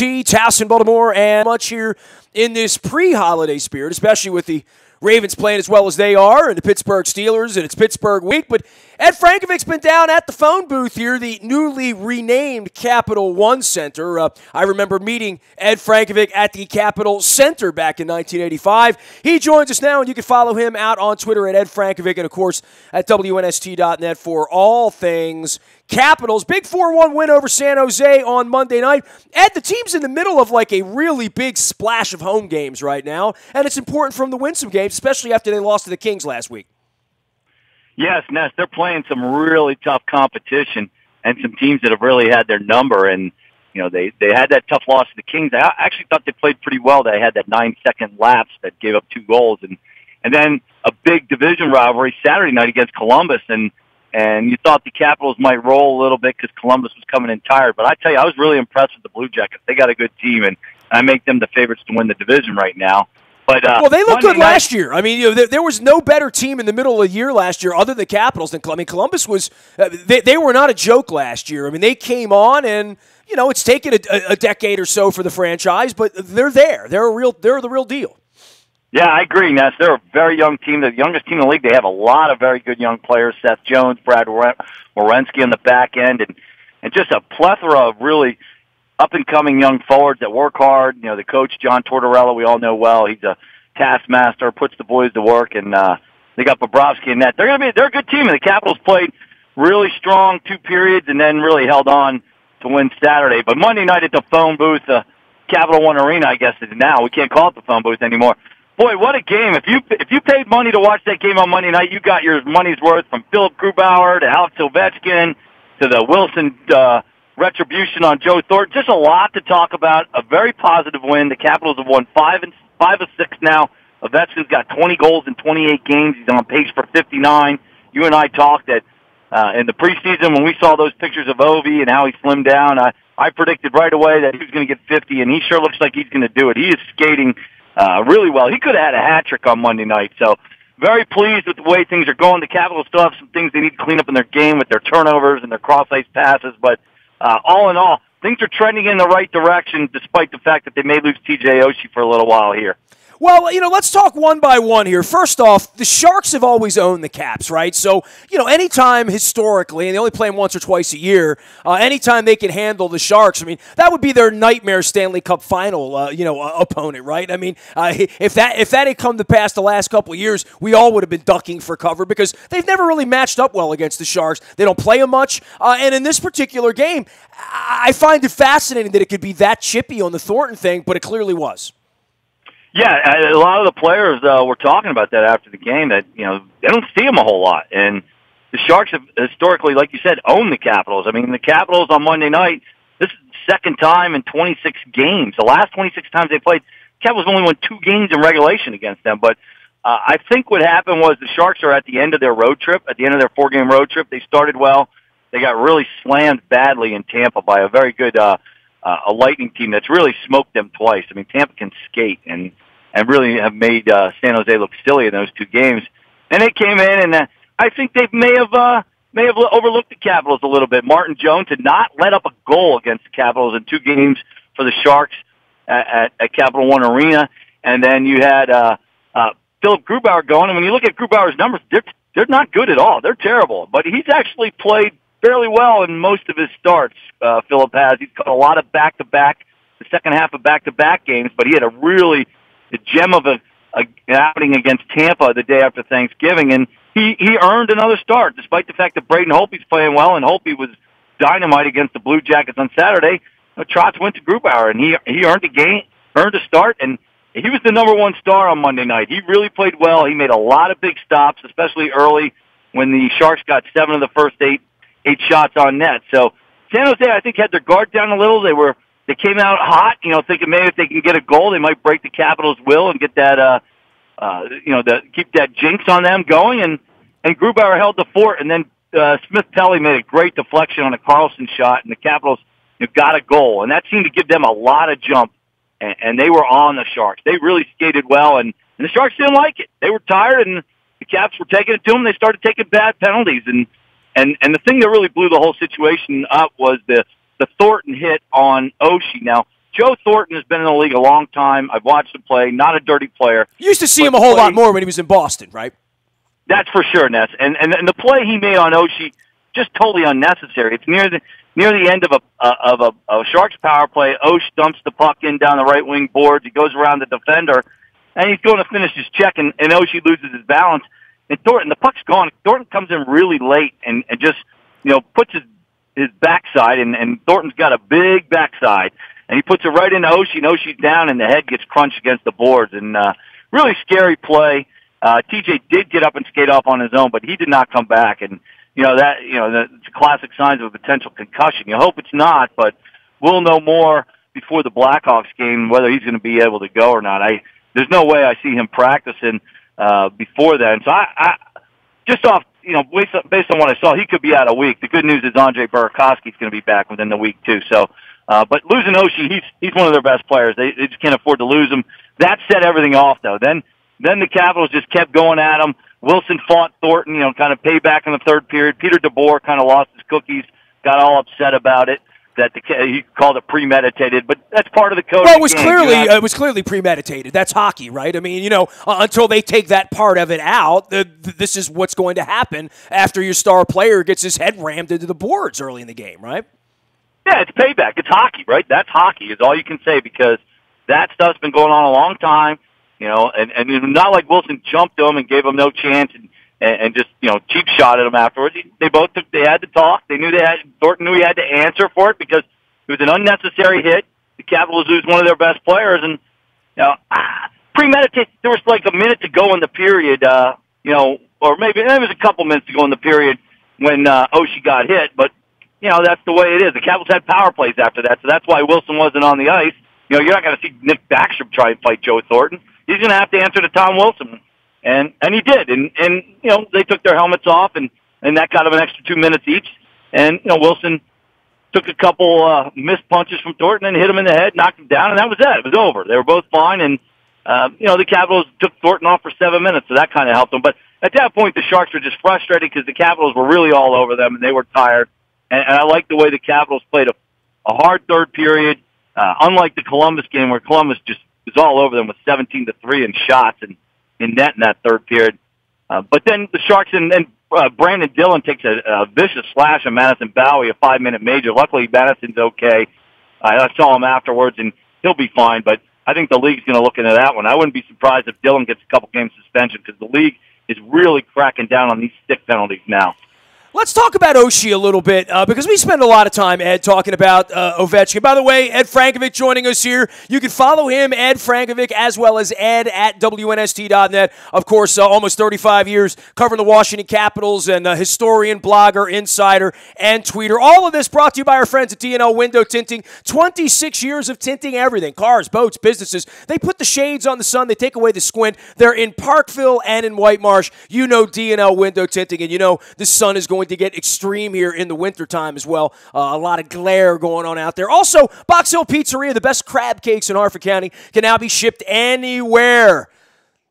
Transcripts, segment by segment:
Towson, Baltimore, and much here in this pre-holiday spirit, especially with the Ravens playing as well as they are, and the Pittsburgh Steelers, and it's Pittsburgh week. But Ed Frankovic's been down at the phone booth here, the newly renamed Capital One Center. I remember meeting Ed Frankovic at the Capital Center back in 1985. He joins us now, and you can follow him out on Twitter at Ed Frankovic, and of course at WNST.net for all things Capitals. Big 4-1 win over San Jose on Monday night. Ed, the team's in the middle of like a really big splash of home games right now, and it's important for them to win some games, especially after they lost to the Kings last week. Yes, Ness, they're playing some really tough competition and some teams that have really had their number. And, you know, they had that tough loss to the Kings. I actually thought they played pretty well. They had that 9-second lapse that gave up 2 goals. And then a big division rivalry Saturday night against Columbus. And you thought the Capitals might roll a little bit because Columbus was coming in tired. But I tell you, I was really impressed with the Blue Jackets. They got a good team, and I make them the favorites to win the division right now. But, well, they looked good last year. I mean, you know, there was no better team in the middle of the year last year other than the Capitals. I mean, Columbus was they were not a joke last year. I mean, they came on, and you know, it's taken a decade or so for the franchise, but they're there. They're the real deal. Yeah, I agree, Ness. They're a very young team. They're the youngest team in the league. They have a lot of very good young players. Seth Jones, Brad Werenski on the back end, and just a plethora of really up-and-coming young forwards that work hard. You know, the coach, John Tortorella, we all know well. He's a taskmaster, puts the boys to work, and they got Bobrovsky in net. They're a good team, and the Capitals played really strong 2 periods and then really held on to win Saturday. But Monday night at the phone booth, Capital One Arena, I guess it is now. We can't call it the phone booth anymore. Boy, what a game. If you paid money to watch that game on Monday night, you got your money's worth from Philip Grubauer to Alex Ovechkin to the Wilson retribution on Joe Thornton. Just a lot to talk about. A very positive win. The Capitals have won 5 of 6 now. Ovechkin's got 20 goals in 28 games. He's on pace for 59. You and I talked that in the preseason when we saw those pictures of Ovi and how he slimmed down. I predicted right away that he was going to get 50, and he sure looks like he's going to do it. He is skating really well. He could have had a hat trick on Monday night. So very pleased with the way things are going. The Capitals still have some things they need to clean up in their game with their turnovers and their cross-ice passes, but all in all, things are trending in the right direction despite the fact that they may lose TJ Oshie for a little while here. Well, you know, let's talk one by one here. First off, the Sharks have always owned the Caps, right? So, you know, anytime historically, and they only play them once or twice a year, anytime they can handle the Sharks, I mean, that would be their nightmare Stanley Cup final, opponent, right? I mean, if that had come to pass the last couple of years, we all would have been ducking for cover because they've never really matched up well against the Sharks. They don't play them much, and in this particular game, I find it fascinating that it could be that chippy on the Thornton thing, but it clearly was. Yeah, a lot of the players were talking about that after the game, that, you know, they don't see him a whole lot. And the Sharks have historically, like you said, owned the Capitals. I mean, the Capitals on Monday night, this is the second time in 26 games. The last 26 times they played, the Capitals only won 2 games in regulation against them. But I think what happened was the Sharks are at the end of their road trip, at the end of their 4-game road trip. They started well. They got really slammed badly in Tampa by a very good a Lightning team that's really smoked them twice. I mean, Tampa can skate and really have made San Jose look silly in those 2 games. And they came in, and I think they may have overlooked the Capitals a little bit. Martin Jones had not let up a goal against the Capitals in 2 games for the Sharks at Capital One Arena. And then you had Philip Grubauer going. And when you look at Grubauer's numbers, they're not good at all. They're terrible. But he's actually played fairly well in most of his starts. Philip has. He's got a lot of back-to-back, the second half of back-to-back games, but he had a gem of an outing against Tampa the day after Thanksgiving, and he earned another start, despite the fact that Braden Holtby's playing well, and Holtby was dynamite against the Blue Jackets on Saturday. Trotz went to Grubauer, and he earned a game, earned a start, and he was the number 1 star on Monday night. He really played well. He made a lot of big stops, especially early when the Sharks got 7 of the first 8 shots on net. So San Jose, I think, had their guard down a little. They came out hot, you know, thinking maybe if they can get a goal, they might break the Capitals' will and get that, keep that jinx on them going. And Grubauer held the fort, and then Smith Pelly made a great deflection on a Carlson shot, and the Capitals got a goal, and that seemed to give them a lot of jump. And they were on the Sharks. They really skated well, and the Sharks didn't like it. They were tired, and the Caps were taking it to them. They started taking bad penalties, and the thing that really blew the whole situation up was the Thornton hit on Oshie. Now, Joe Thornton has been in the league a long time. I've watched him play. Not a dirty player. You used to see him a whole lot more when he was in Boston, right? That's for sure, Ness. And the play he made on Oshie, just totally unnecessary. It's near the end of a Sharks power play. Osh dumps the puck in down the right wing boards. He goes around the defender, and he's going to finish his check, and Oshie loses his balance. And Thornton, the puck's gone. Thornton comes in really late and just puts his backside, and Thornton's got a big backside, and he puts it right into Oshie, and Oshie's down, and the head gets crunched against the boards. And really scary play. TJ did get up and skate off on his own, but he did not come back. And it's classic signs of a potential concussion. You hope it's not, but we'll know more before the Blackhawks game whether he's going to be able to go or not. There's no way I see him practicing before then. So I just off, based on what I saw, he could be out a week. The good news is Andre Burakovsky's going to be back within the week too. So, but losing Oshie, he's one of their best players. They just can't afford to lose him. That set everything off though. Then the Capitals just kept going at him. Wilson fought Thornton, kind of payback in the third period. Peter DeBoer kind of lost his cookies, got all upset about it. That he called it premeditated, but that's part of the code. Well, of the game. It was clearly premeditated. That's hockey, right? I mean, until they take that part of it out, this is what's going to happen after your star player gets his head rammed into the boards early in the game, right? Yeah, it's payback. It's hockey, right? That's hockey is all you can say because that stuff's been going on a long time. And not like Wilson jumped him and gave him no chance and just, cheap shot at him afterwards. They had to talk. Thornton knew he had to answer for it because it was an unnecessary hit. The Capitals lose one of their best players and, premeditated. There was like a minute to go in the period, or maybe there was a couple minutes to go in the period when, Oshie got hit, but, that's the way it is. The Capitals had power plays after that, so that's why Wilson wasn't on the ice. You're not going to see Nick Backstrom try and fight Joe Thornton. He's going to have to answer to Tom Wilson. And he did. And they took their helmets off, and that got him an extra 2 minutes each. And, Wilson took a couple missed punches from Thornton and hit him in the head, knocked him down, and that was it. It was over. They were both fine, and, the Capitals took Thornton off for 7 minutes, so that kind of helped them. But at that point, the Sharks were just frustrated because the Capitals were really all over them, and they were tired. And I like the way the Capitals played a hard third period, unlike the Columbus game where Columbus just was all over them with 17-3 in shots and in net in that third period. But then the Sharks and Brandon Dillon takes a vicious slash on Madison Bowie, a 5-minute major. Luckily, Madison's okay. I saw him afterwards, and he'll be fine. But I think the league's going to look into that one. I wouldn't be surprised if Dillon gets a couple game suspension because the league is really cracking down on these stick penalties now. Let's talk about Oshie a little bit because we spend a lot of time, Ed, talking about Ovechkin. By the way, Ed Frankovic joining us here. You can follow him, Ed Frankovic, as well as Ed at WNST.net. Of course, almost 35 years covering the Washington Capitals and historian, blogger, insider, and tweeter. All of this brought to you by our friends at D&L Window Tinting. 26 years of tinting everything. Cars, boats, businesses. They put the shades on the sun. They take away the squint. They're in Parkville and in White Marsh. You know D&L Window Tinting, and you know the sun is going to get extreme here in the wintertime as well. A lot of glare going on out there. Also, Box Hill Pizzeria, the best crab cakes in Harford County, can now be shipped anywhere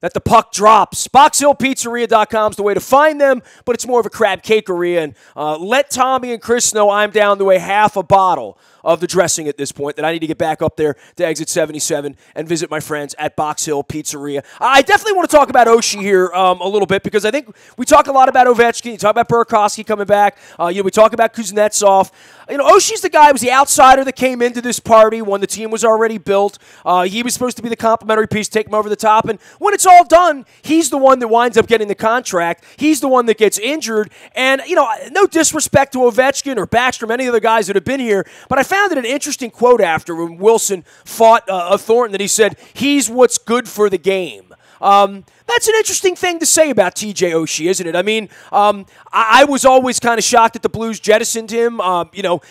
that the puck drops. BoxHillPizzeria.com is the way to find them, but it's more of a crab cakery. And let Tommy and Chris know I'm down to a half a bottle of the dressing at this point, that I need to get back up there to exit 77 and visit my friends at Box Hill Pizzeria. I definitely want to talk about Oshie here a little bit because I think we talk a lot about Ovechkin. You talk about Burakovsky coming back. We talk about Kuznetsov. Oshie's the guy who was the outsider that came into this party when the team was already built. He was supposed to be the complimentary piece, take him over the top. And when it's all done, he's the one that winds up getting the contract. He's the one that gets injured. And, no disrespect to Ovechkin or Backstrom, any of the guys that have been here, but I found it an interesting quote after when Wilson fought Thornton that he said, he's what's good for the game. That's an interesting thing to say about TJ Oshie, isn't it? I mean, I was always kind of shocked that the Blues jettisoned him.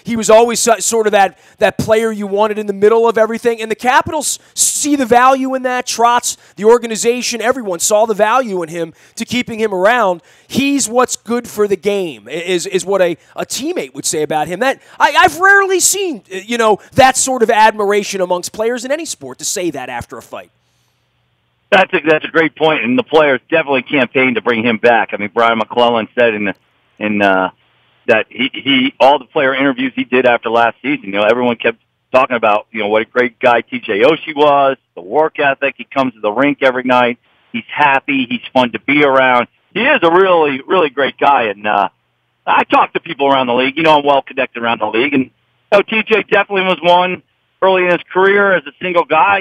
He was always sort of that player you wanted in the middle of everything. And the Capitals see the value in that. Trotz, the organization, everyone saw the value in him to keeping him around. He's what's good for the game, is what a teammate would say about him. That I've rarely seen, that sort of admiration amongst players in any sport to say that after a fight. That's a great point, and the players definitely campaigned to bring him back. I mean, Brian McClellan said in that he all the player interviews he did after last season, everyone kept talking about, what a great guy TJ Oshie was, the work ethic. He comes to the rink every night. He's happy. He's fun to be around. He is a really, really great guy. And I talk to people around the league. I'm well connected around the league. And TJ definitely was one early in his career as a single guy,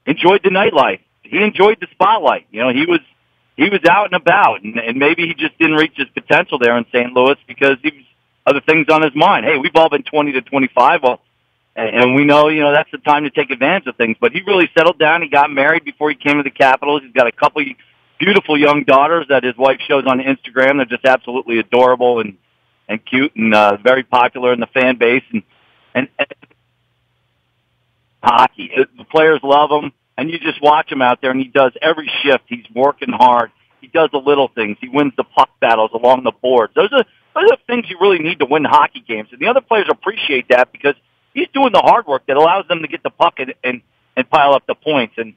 enjoyed the nightlife. He enjoyed the spotlight. He was out and about, and maybe he just didn't reach his potential there in St. Louis because he was other things on his mind. Hey, we've all been 20 to 25, and we know, that's the time to take advantage of things. But he really settled down. He got married before he came to the Capitals. He's got a couple beautiful young daughters that his wife shows on Instagram. They're just absolutely adorable and cute and very popular in the fan base. And hockey, the players love him. And you just watch him out there, and he does every shift. He's working hard. He does the little things. He wins the puck battles along the boards. Those are things you really need to win hockey games. And the other players appreciate that because he's doing the hard work that allows them to get the puck and pile up the points. And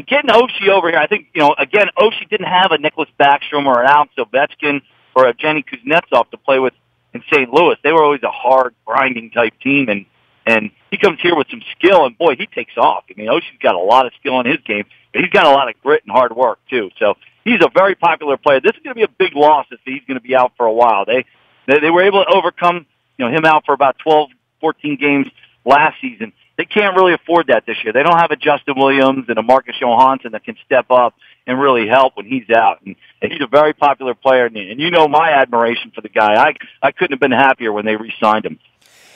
getting Oshie over here, I think, again, Oshie didn't have a Nicholas Backstrom or an Alex Ovechkin or a Jenny Kuznetsov to play with in St. Louis. They were always a hard, grinding type team, and he comes here with some skill, and boy, he takes off. I mean, Oshie's got a lot of skill in his game, but he's got a lot of grit and hard work, too. So he's a very popular player. This is going to be a big loss if he's going to be out for a while. They were able to overcome, him out for about 12, 14 games last season. They can't really afford that this year. They don't have a Justin Williams and a Marcus Johansson that can step up and really help when he's out. And he's a very popular player, and my admiration for the guy. I couldn't have been happier when they re-signed him.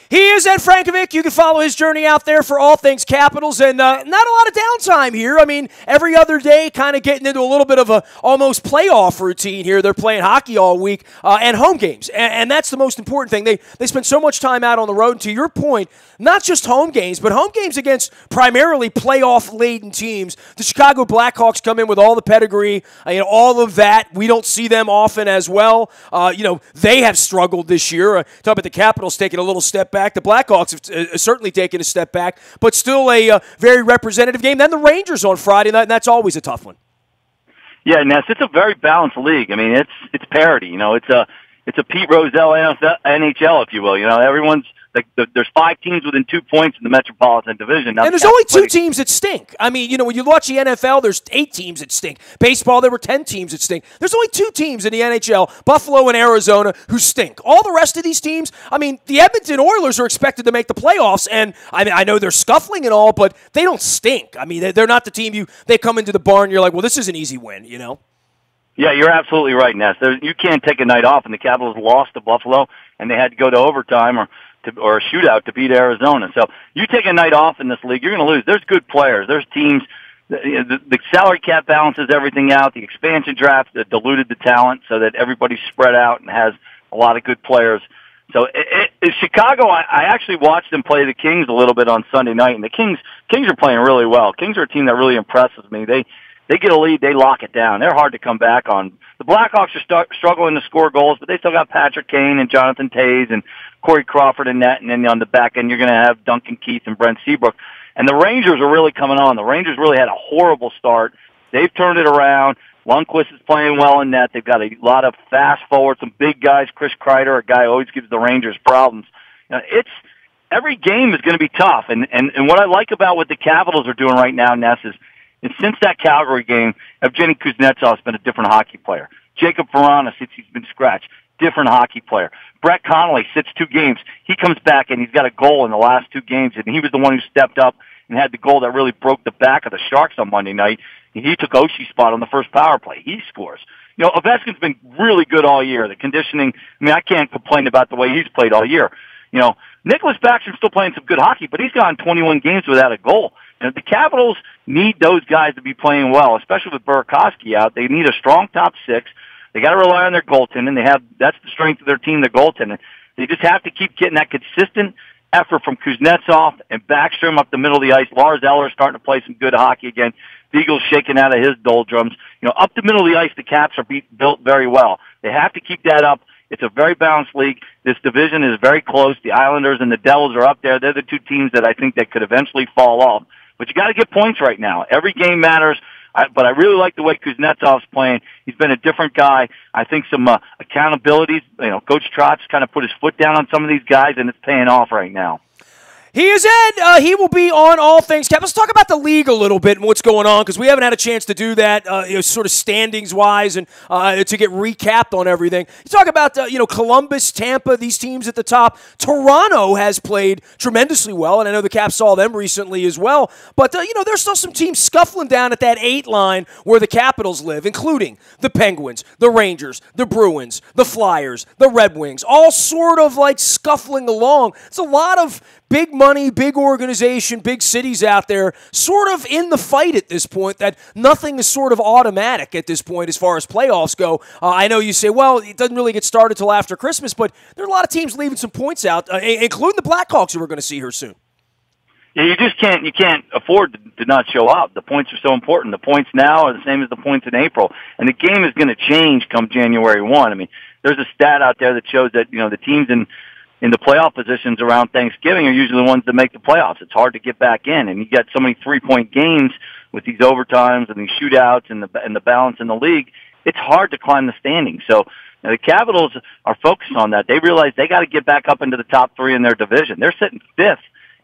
He is Ed Frankovic. You can follow his journey out there for all things Capitals, and not a lot of downtime here. I mean, every other day kind of getting into a little bit of a almost playoff routine here. They're playing hockey all week and home games, and that's the most important thing. They spend so much time out on the road, and to your point, not just home games, but home games against primarily playoff-laden teams. The Chicago Blackhawks come in with all the pedigree, all of that. We don't see them often as well. They have struggled this year. Talk about the Capitals taking a little step back. The Blackhawks have certainly taken a step back, but still a very representative game. Then the Rangers on Friday night, and that's always a tough one. Yeah, Ness, it's a very balanced league. I mean, it's parity. It's a Pete Rozelle NHL, if you will. Everyone's like there's 5 teams within 2 points in the Metropolitan Division. Now, and there's only 2 teams that stink. I mean, when you watch the NFL, there's 8 teams that stink. Baseball, there were 10 teams that stink. There's only 2 teams in the NHL, Buffalo and Arizona, who stink. All the rest of these teams, I mean, the Edmonton Oilers are expected to make the playoffs, and I know they're scuffling and all, but they don't stink. I mean, they're not the team they come into the barn, you're like, well, this is an easy win, Yeah, you're absolutely right, Ness. You can't take a night off, and the Capitals lost to Buffalo, and they had to go to overtime or a shootout to beat Arizona. So you take a night off in this league, you're going to lose. There's good players. There's teams. The salary cap balances everything out. The expansion draft diluted the talent so that everybody's spread out and has a lot of good players. So Chicago, I actually watched them play the Kings a little bit on Sunday night, and the Kings are playing really well. Kings are a team that really impresses me. They get a lead, they lock it down. They're hard to come back on. The Blackhawks are struggling to score goals, but they still got Patrick Kane and Jonathan Toews and Corey Crawford in net, and then on the back end you're going to have Duncan Keith and Brent Seabrook. And the Rangers are really coming on. The Rangers really had a horrible start. They've turned it around. Lundqvist is playing well in net. They've got a lot of fast forwards, some big guys. Chris Kreider, a guy who always gives the Rangers problems. Every game is going to be tough. And what I like about what the Capitals are doing right now, Ness, is since that Calgary game, Evgeny Kuznetsov has been a different hockey player. Jacob Verana, since he's been scratched, different hockey player. Brett Connolly sits 2 games. He comes back and he's got a goal in the last 2 games, and he was the one who stepped up and had the goal that really broke the back of the Sharks on Monday night. He took Oshie's spot on the first power play. He scores. Ovechkin's been really good all year. The conditioning, I can't complain about the way he's played all year. Nicholas Backstrom's still playing some good hockey, but he's gone 21 games without a goal. The Capitals need those guys to be playing well, especially with Burakovsky out. They need a strong top 6. They got to rely on their goaltending. That's the strength of their team, the goaltending. They just have to keep getting that consistent effort from Kuznetsov and Backstrom up the middle of the ice. Lars Eller starting to play some good hockey again. Beagle's shaking out of his doldrums. Up the middle of the ice, the Caps are built very well. They have to keep that up. It's a very balanced league. This division is very close. The Islanders and the Devils are up there. They're the 2 teams that I think that could eventually fall off. But you got to get points right now. Every game matters. But I really like the way Kuznetsov's playing. He's been a different guy. I think some accountabilities. Coach Trotz kind of put his foot down on some of these guys, and it's paying off right now. He is Ed. He will be on All Things Cap. Let's talk about the league a little bit and what's going on, because we haven't had a chance to do that, sort of standings-wise, and to get recapped on everything. You talk about, Columbus, Tampa, these teams at the top. Toronto has played tremendously well, and I know the Caps saw them recently as well. But, there's still some teams scuffling down at that 8 line where the Capitals live, including the Penguins, the Rangers, the Bruins, the Flyers, the Red Wings, all sort of like scuffling along. It's a lot of big money, big organization, big cities out there sort of in the fight at this point, that nothing is sort of automatic at this point as far as playoffs go. I know you say, well, it doesn't really get started till after Christmas, but there are a lot of teams leaving some points out, including the Blackhawks, who we're going to see here soon. Yeah, you can't afford to not show up. The points are so important. The points now are the same as the points in April. And the game is going to change come January 1. I mean, there's a stat out there that shows that, the teams in the playoff positions around Thanksgiving are usually the ones that make the playoffs. It's hard to get back in. And you got so many 3-point games with these overtimes and these shootouts and the balance in the league. It's hard to climb the standings. So, the Capitals are focused on that. They realize they got to get back up into the top 3 in their division. They're sitting 5th.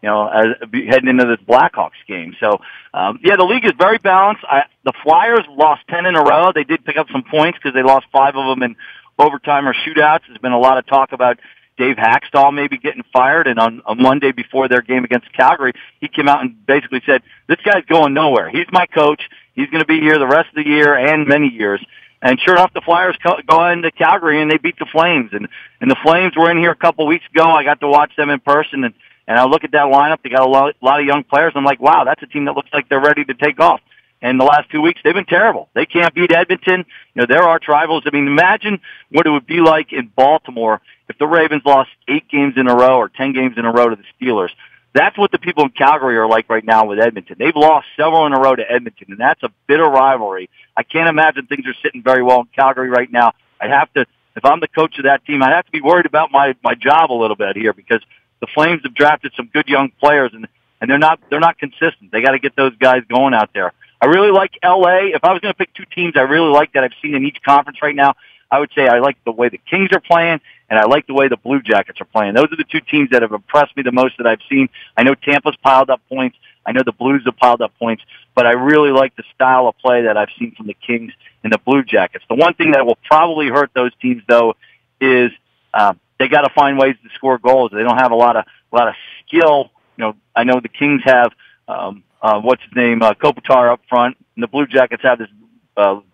As heading into this Blackhawks game. So, the league is very balanced. The Flyers lost 10 in a row. They did pick up some points because they lost 5 of them in overtime or shootouts. There's been a lot of talk about Dave Haxtell maybe getting fired, and on Monday before their game against Calgary, he came out and basically said, this guy's going nowhere. He's my coach. He's going to be here the rest of the year and many years. And sure enough, the Flyers go into Calgary, and they beat the Flames. And the Flames were in here a couple weeks ago. I got to watch them in person, and I look at that lineup. They got a lot of young players. I'm like, wow, that's a team that looks like they're ready to take off. And the last 2 weeks, they've been terrible. They can't beat Edmonton. They're arch rivals. I mean, imagine what it would be like in Baltimore if the Ravens lost 8 games in a row or 10 games in a row to the Steelers. That's what the people in Calgary are like right now with Edmonton. They've lost several in a row to Edmonton, and that's a bitter rivalry. I can't imagine things are sitting very well in Calgary right now. If I'm the coach of that team, I'd have to be worried about my job a little bit here, because the Flames have drafted some good young players, and they're not consistent. They got to get those guys going out there. I really like LA. If I was going to pick 2 teams I really like that I've seen in each conference right now, I would say I like the way the Kings are playing, and I like the way the Blue Jackets are playing. Those are the 2 teams that have impressed me the most that I've seen. I know Tampa's piled up points. I know the Blues have piled up points, but I really like the style of play that I've seen from the Kings and the Blue Jackets. The one thing that will probably hurt those teams, though, is they got to find ways to score goals. They don't have a lot of skill. I know the Kings have what's his name, Kopitar up front, and the Blue Jackets have this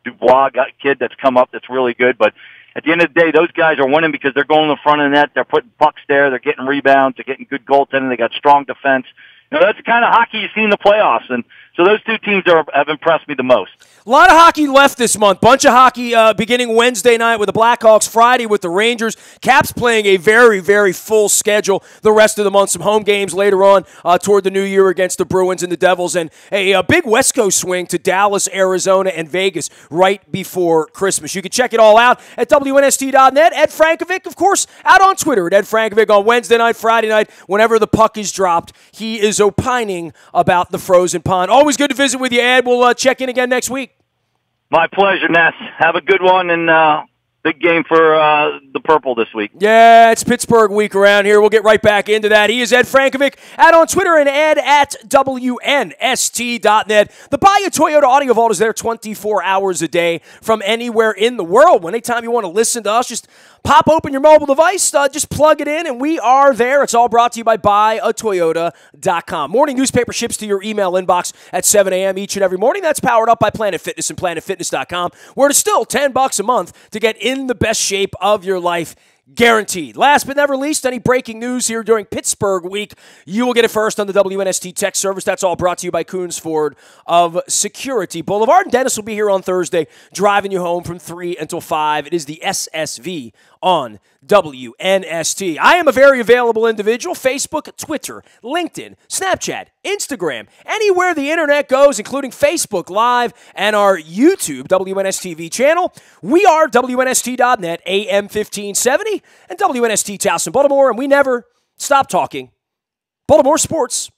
Dubois kid that's come up that's really good. But at the end of the day, those guys are winning because they're going to the front of the net. They're putting pucks there. They're getting rebounds. They're getting good goaltending. They got strong defense. That's the kind of hockey you see in the playoffs. And so those 2 teams have impressed me the most. A lot of hockey left this month. Bunch of hockey beginning Wednesday night with the Blackhawks, Friday with the Rangers. Caps playing a very, very full schedule the rest of the month. Some home games later on toward the new year against the Bruins and the Devils. And a big West Coast swing to Dallas, Arizona, and Vegas right before Christmas. You can check it all out at WNST.net. Ed Frankovic, of course, out on Twitter at Ed Frankovic on Wednesday night, Friday night. Whenever the puck is dropped, he is opining about the frozen pond. Always good to visit with you, Ed. We'll check in again next week. My pleasure, Ness. Have a good one, and big game for the Purple this week. Yeah, it's Pittsburgh week around here. We'll get right back into that. He is Ed Frankovic, out on Twitter, and Ed at WNST.net. The Bayou Toyota Audio Vault is there 24 hours a day from anywhere in the world. Anytime you want to listen to us, just pop open your mobile device, just plug it in, and we are there. It's all brought to you by buyatoyota.com. Morning newspaper ships to your email inbox at 7 a.m. each and every morning. That's powered up by Planet Fitness and PlanetFitness.com, where it's still $10 a month to get in the best shape of your life, guaranteed. Last but never least, any breaking news here during Pittsburgh week, you will get it first on the WNST text service. That's all brought to you by Coons Ford of Security Boulevard. And Dennis will be here on Thursday, driving you home from 3 until 5. It is the SSV on WNST. I am a very available individual. Facebook, Twitter, LinkedIn, Snapchat, Instagram, anywhere the internet goes, including Facebook Live and our YouTube WNSTV channel. We are WNST.net, AM 1570, and WNST Towson, Baltimore, and we never stop talking Baltimore sports.